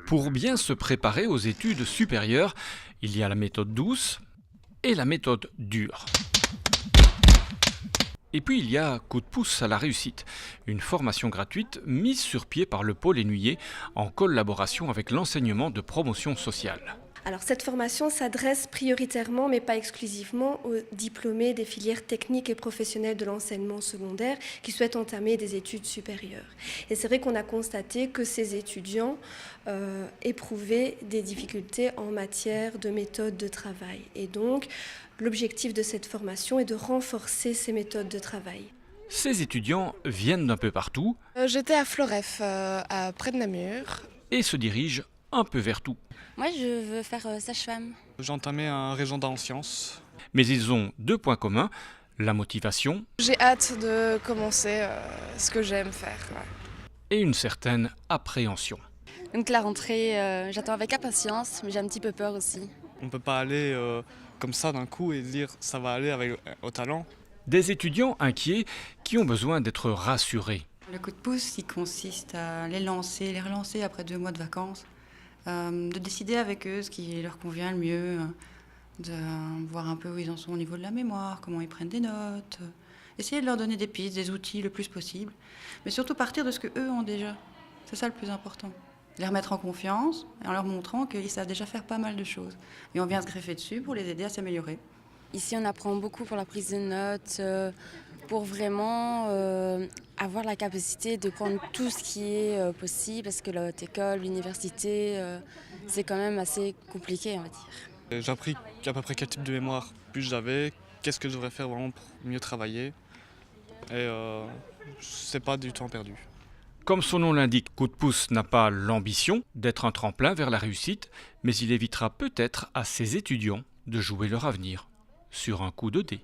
Pour bien se préparer aux études supérieures, il y a la méthode douce et la méthode dure. Et puis il y a Coup de pouce à la réussite, une formation gratuite mise sur pied par le pôle Énuyer en collaboration avec l'enseignement de promotion sociale. Alors cette formation s'adresse prioritairement, mais pas exclusivement, aux diplômés des filières techniques et professionnelles de l'enseignement secondaire qui souhaitent entamer des études supérieures. Et c'est vrai qu'on a constaté que ces étudiants éprouvaient des difficultés en matière de méthode de travail. Et donc l'objectif de cette formation est de renforcer ces méthodes de travail. Ces étudiants viennent d'un peu partout J'étais à Floref, près de Namur. et se dirigent un peu vers tout. Moi, je veux faire sage-femme. J'ai entamé un régiondat en sciences. Mais ils ont deux points communs, la motivation J'ai hâte de commencer ce que j'aime faire. Ouais. et une certaine appréhension. Donc la rentrée, j'attends avec impatience, mais j'ai un petit peu peur aussi. On ne peut pas aller comme ça d'un coup et dire ça va aller avec au talent. Des étudiants inquiets qui ont besoin d'être rassurés. Le coup de pouce, il consiste à les relancer après 2 mois de vacances, de décider avec eux ce qui leur convient le mieux, de voir un peu où ils en sont au niveau de la mémoire, comment ils prennent des notes, essayer de leur donner des pistes, des outils le plus possible, mais surtout partir de ce qu'eux ont déjà. C'est ça le plus important. Les remettre en confiance en leur montrant qu'ils savent déjà faire pas mal de choses. Et on vient se greffer dessus pour les aider à s'améliorer. Ici, on apprend beaucoup pour la prise de notes, pour vraiment avoir la capacité de prendre tout ce qui est possible, parce que l'autre école, l'université, c'est quand même assez compliqué, on va dire. J'ai appris à peu près quel type de mémoire plus j'avais, qu'est-ce que je devrais faire vraiment pour mieux travailler. Et c'est pas du temps perdu. Comme son nom l'indique, Coup de pouce n'a pas l'ambition d'être un tremplin vers la réussite, mais il évitera peut-être à ses étudiants de jouer leur avenir sur un coup de dé.